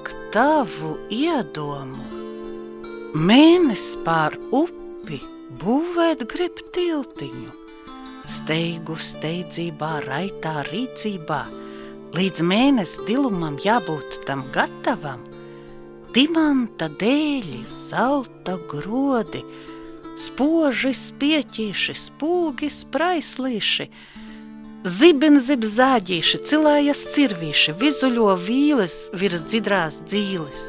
ak, tavu iedomu. Mēnesis pār upi būvēt grib tiltiņu. Steigu steidzībā, raitā rīcībā, līdz mēnesi dilumam jābūt tam gatavam. Dimanta dēļi, zelta grodi, spoži spieķīši, spulgi spraislīši, zibinzib zāģīši, cilājas cirvīši, vizuļo vīles virs dzidrās dzīles.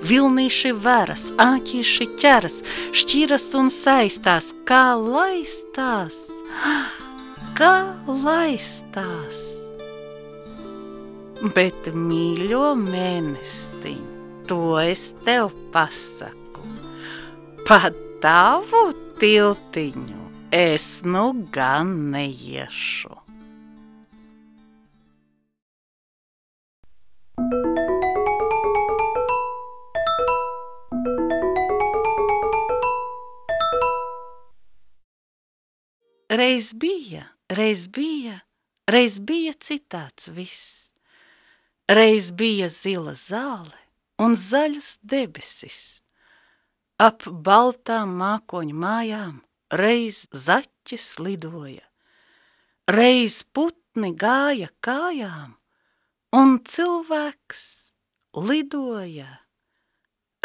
Vilnīši veras, āķīši ķeras, šķiras un saistās, kā laistās, kā laistās. Bet, mīļo mēnestiņ, to es tev pasaku, pa tavu tiltiņu es nu gan neiešu. Reiz bija citāds viss. Reiz bija zila zāle un zaļas debesis. Ap baltām mākoņu mājām reiz zaķis lidoja, reiz putni gāja kājām un cilvēks lidoja.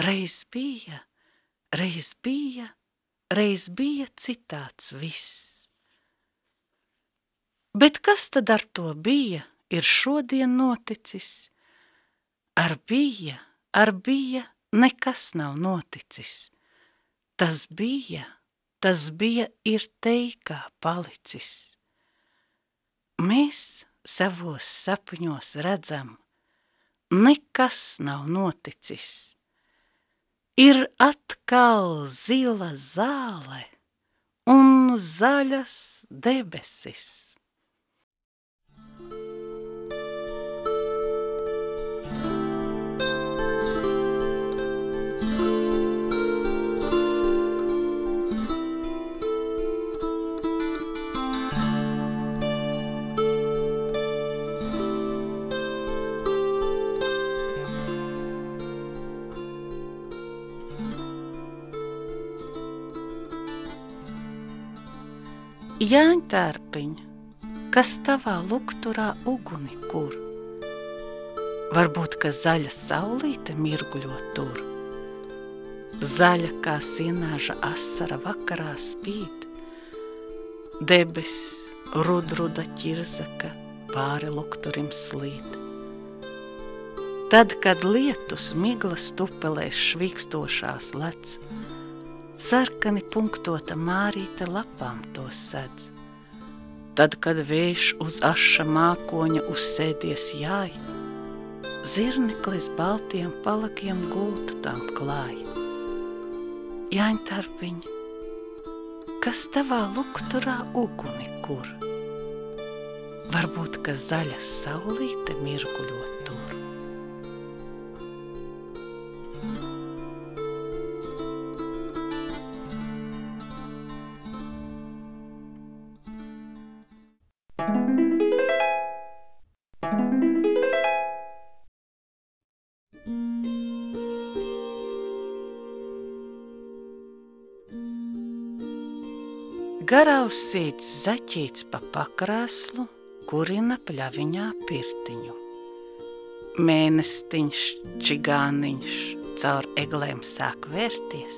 Reiz bija citāds viss. Bet kas tad ar to bija, ir šodien noticis? Ar bija, nekas nav noticis. Tas bija, ir teikā palicis. Mēs savos sapņos redzam, nekas nav noticis. Ir atkal zila zāle un zaļas debesis. Jāņtērpiņ, kas tavā lukturā uguni kur? Varbūt, ka zaļa saulīte mirguļo tur. Zaļa kā sienāža asara vakarā spīd. Debes, rudruda ķirzaka pāri lukturim slīd. Tad, kad lietus miglas tupelēs švikstošās lec, sarkani punktota mārīte lapām to sedz. Tad, kad vējš uz aša mākoņa uzsēdies jāj, zirneklis baltiem palakiem gultu tam klāj. Jāņtarpiņ, kas tavā lukturā uguni kur? Varbūt, ka zaļa saulīte mirguļo tur. Garausīts zaķīts pa pakrēslu, kurina pļaviņā pirtiņu. Mēnestiņš, čigāniņš caur eglēm sāk vērties.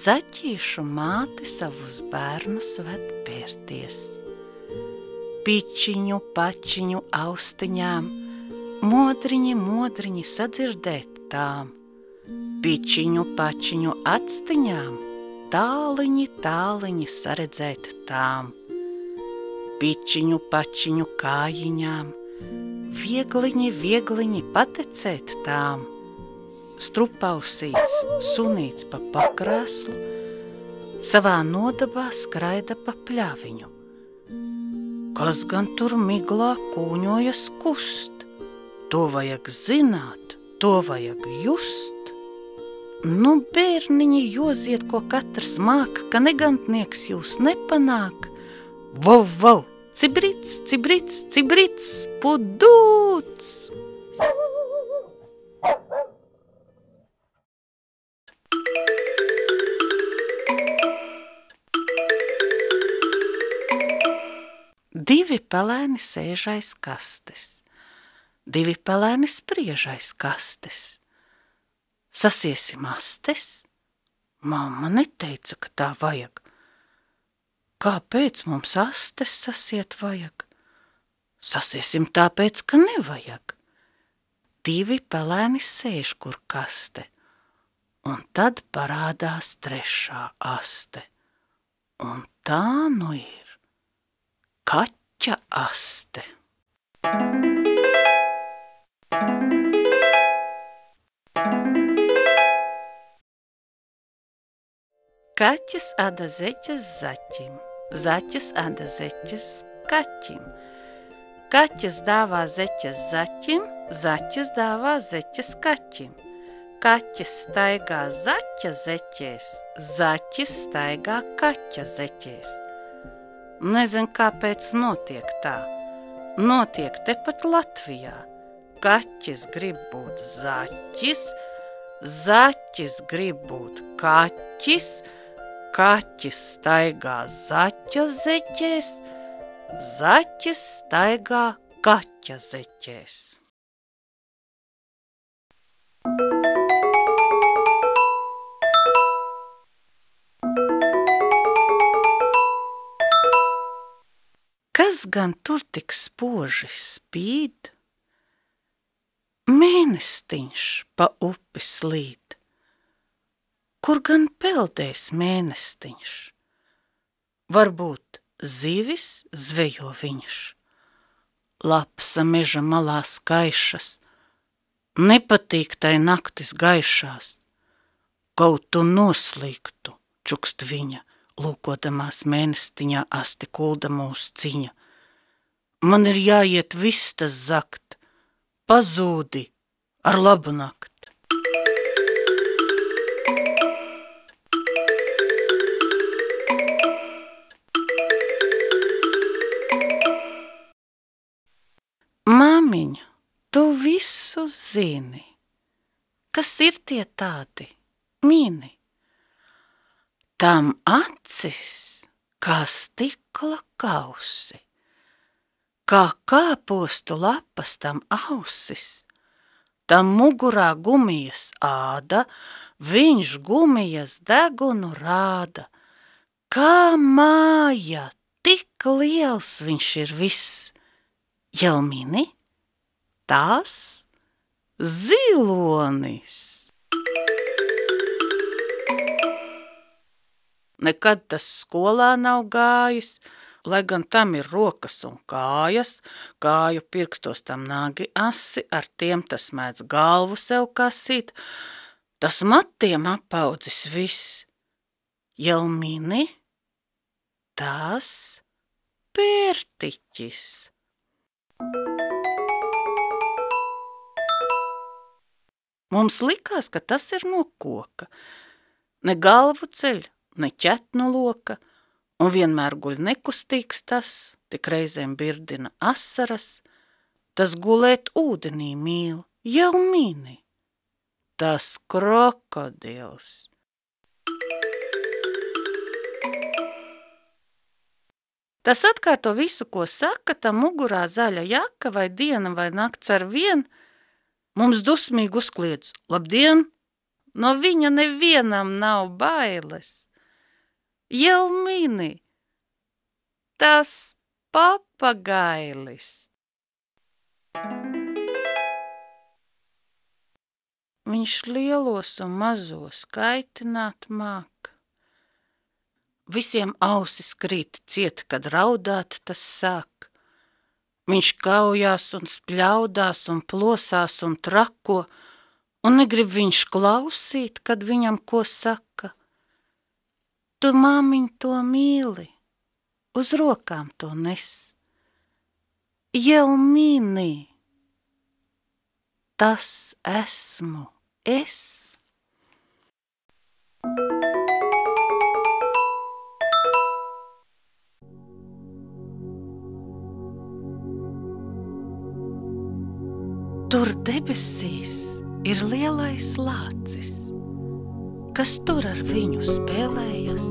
Zaķīšu māte savus bērnus ved pērties. Pičiņu, pačiņu austiņām, modriņi sadzirdēt tām. Pičiņu, pačiņu actiņām, tāliņi saredzēt tām. Pičiņu, pačiņu kājiņām, viegliņi patecēt tām. Strupausīts, sunīts pa pakrēslu, savā nodabā skraida pa pļaviņu. Kas gan tur miglā kūņojas kust? To vajag zināt, to vajag just. Nu, bērniņi, joziet, ko katrs māk, ka negantnieks jūs nepanāk. Vau, cibrits, pudūts! 2 pelēni sēž aiz kastes, 2 pelēni spriež aiz kastes. Sasiesim astes? Mamma neteica, ka tā vajag. Kāpēc mums astes sasiet vajag? Sasiesim tāpēc, ka nevajag. 2 pelēni sēž kur kaste, un tad parādās 3. aste. Un tā nu ir kaķa aste. Kaķis āda zeķes zaķim, zaķis āda zeķes kaķim. Kaķis dāvā zeķes zaķim, zaķis dāvā zeķes kaķim. Kaķis staigā zaķa zeķēs, zaķis staigā kaķa zeķēs. Nezinu, kāpēc notiek tā. Notiek tepat Latvijā. Kaķis grib būt zaķis, zaķis grib būt kaķis, kaķis staigā zaķa zeķēs, zaķis staigā kaķa zeķēs. Kas gan tur tik spoži spīd? Mēnestiņš pa upi slīd. Kur gan peldēs mēnestiņš? Varbūt zivis zvejo viņš. Lapsa meža malā skaišas, nepatīk tai naktis gaišās. Kaut tu noslīgtu, čukst viņa, lūkodamās mēnestiņā asti kuldama uz ciņa. Man ir jāiet vistas zakt, pazūdi ar labu nakt. Māmiņa, tu visu zini. Kas ir tie tādi mīni? Tam acis kā stikla kausi, kā kāpostu lapas tam ausis, tam mugurā gumijas āda, viņš gumijas degunu rāda. Kā māja, tik liels viņš ir viss. Jelmini, tās zilonis. Nekad tas skolā nav gājis, lai gan tam ir rokas un kājas, kāju pirkstos tam nagi asi, ar tiem tas mēdz galvu sev kasīt, tas matiem apaudzis viss. Jelmini, tās pērtiķis. Mums likās, ka tas ir no koka, ne galvu ceļ, ne ķetnu loka, un vienmēr guļ nekustīgs tas, tik reizēm birdina asaras, tas gulēt ūdenī mīl, Jelmini, tas krokodils. Tas atkārto visu, ko saka, tam mugurā zaļa jaka vai diena vai nakts ar vien, mums dusmīgi uzkliedz, labdien, no viņa nevienam nav bailes. Jelmini, tas papagailis. Viņš lielos un mazos kaitināt māk. Visiem ausis krīt ciet, kad raudāt tas sāk. Viņš kaujās un spļaudās un plosās un trako, un negrib viņš klausīt, kad viņam ko saka. Tu, māmiņ, to mīli, uz rokām to nes. Jelmini, tas esmu es. Tur debesīs ir lielais lācis, kas tur ar viņu spēlējas.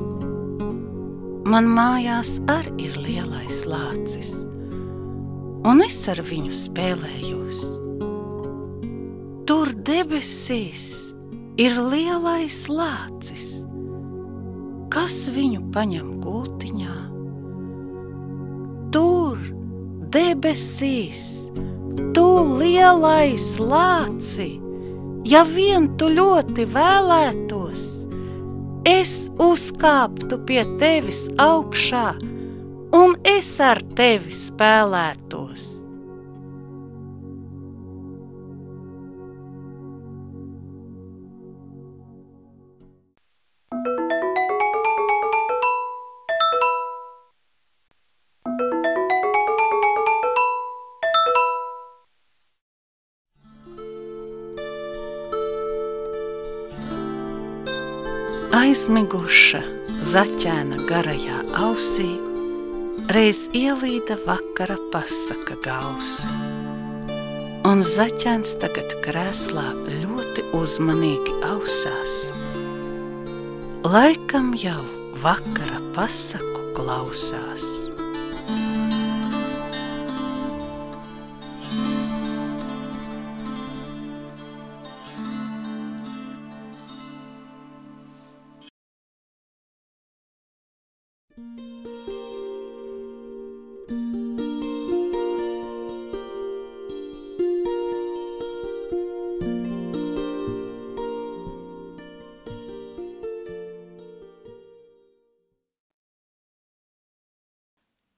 Man mājās ar ir lielais lācis, un es ar viņu spēlējos. Tur debesīs ir lielais lācis, kas viņu paņem gultiņā. Tur debesīs, tu lielais lāci, ja vien tu ļoti vēlētos, es uzkāptu pie tevis augšā, un es ar tevi spēlētos. Aizmiguša zaķēna garajā ausī reiz ielīda vakara pasaka gausi, un zaķēns tagad krēslā ļoti uzmanīgi ausās. Laikam jau vakara pasaku klausās.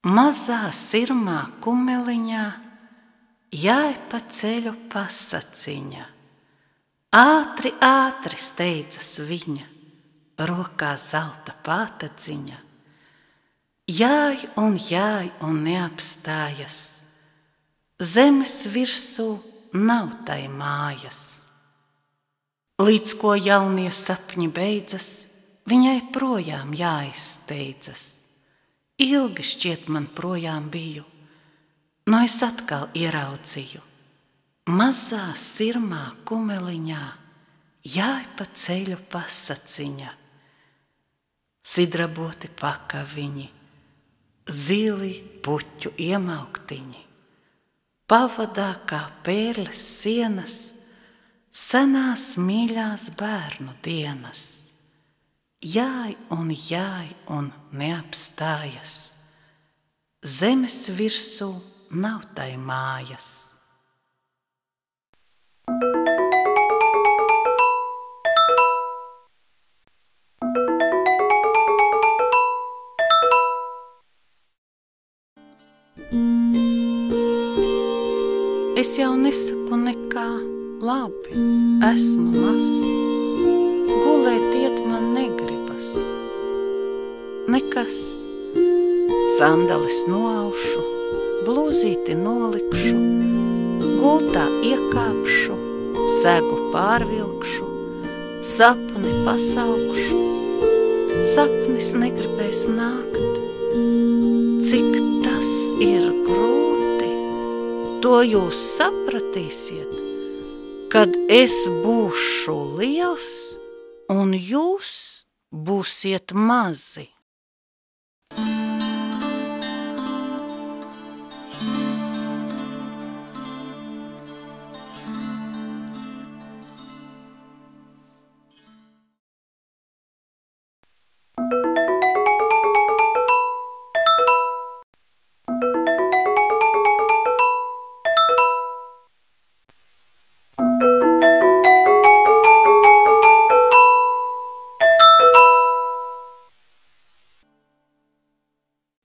Mazā sirmā kumeliņā jāj pa ceļu pasaciņa. Ātri, ātri steidzas viņa, rokā zelta pātadziņa. Jāj un neapstājas, zemes virsū nav tai mājas. Līdz ko jaunie sapņi beidzas, viņai projām jāizsteidzas. Ilgi šķiet man projām biju, no es atkal ieraudzīju. Mazā sirmā kumeliņā jāj pa ceļu pasaciņa. Sidraboti pakaviņi, zili puķu iemauktiņi, pavadā kā pērles sienas, senās mīļās bērnu dienas. Jāj un neapstājas, zemes virsū nav tai mājas. Es jau nesaku nekā, labi, esmu mazs. Gulēt iet man negribas. Nekas, sandalis noaušu, blūzīti nolikšu, gultā iekāpšu, segu pārvilkšu, sapni pasaukšu. Sapnis negribēs nākt. Cik tas ir grūti, to jūs sapratīsiet, kad es būšu liels un jūs būsiet mazi.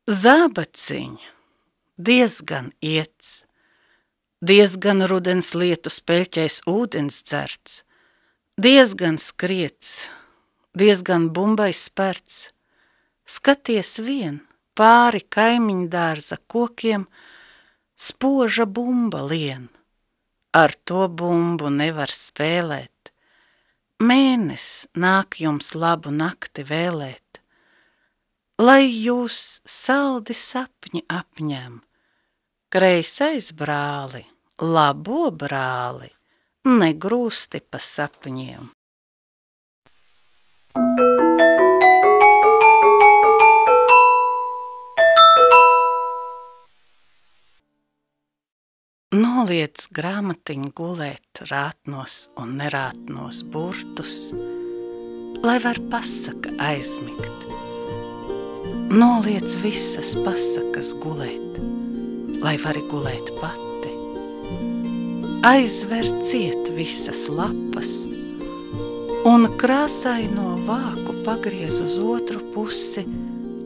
Zābaciņ diezgan iets, diezgan rudens lietu speļķais ūdens dzerts, diezgan skriets, diezgan bumbai spērts. Skaties vien, pāri kaimiņdārza kokiem spoža bumba lien. Ar to bumbu nevar spēlēt. Mēnes nāk jums labu nakti vēlēt. Lai jūs saldi sapņi apņem, kreisais brāli, labo brāli, negrūsti pa sapņiem. Noliec grāmatiņu gulēt rātnos un nerātnos burtus, lai var pasaka aizmigt. Noliec visas pasakas gulēt, lai vari gulēt pati. Aizver ciet visas lapas un krāsaino vāku pagriez uz otru pusi,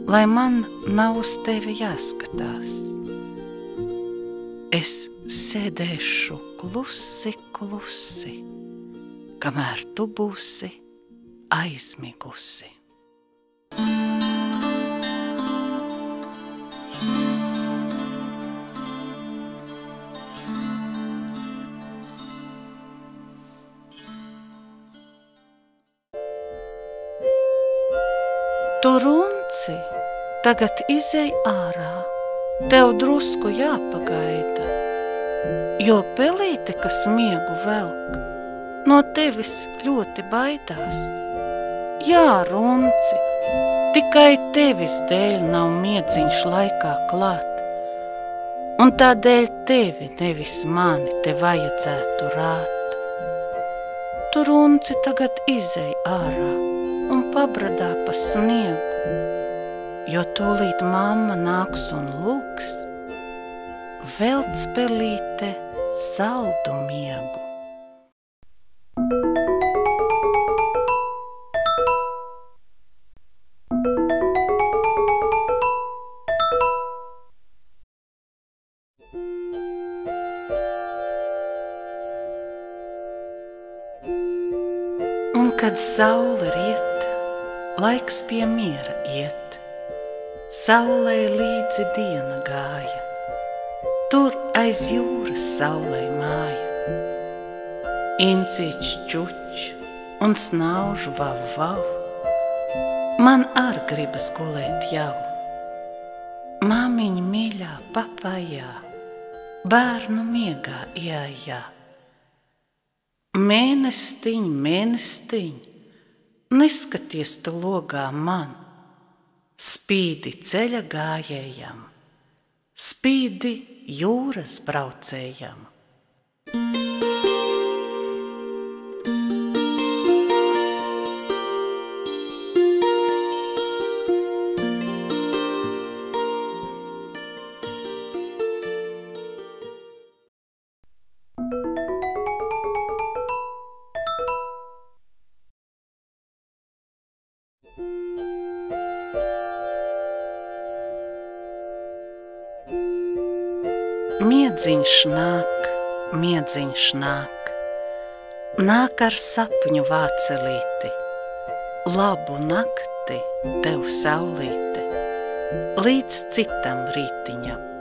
lai man nav uz tevi jāskatās. Es sēdēšu klusi, klusi, kamēr tu būsi aizmigusi. Tu runci, tagad izej ārā, tev drusku jāpagaida, jo pelīte, kas miegu velk, no tevis ļoti baidās. Jā, runci, tikai tevis dēļ nav miedziņš laikā klāt, un tādēļ tevi, nevis mani, te vajadzētu rāt. Tu runci tagad izej ārā un pabradā pa sniegu, jo tūlīt mamma nāks un lūgs veldspelīte saldu miegu. Un kad saule riet, laiks pie miera iet, saulē līdzi diena gāja, tur aiz jūras saulē māja. Incīč čuč un snauž vav vav, man ar gribas gulēt jau. Māmiņa mīļā papajā, bērnu miegā jājā. Mēnestiņ, mēnestiņ, neskaties tu logā man, spīdi ceļa gājējam, spīdi jūras braucējam. Miedziņš nāk, nāk ar sapņu vācelīti, labu nakti tev saulīte, līdz citam rītiņam.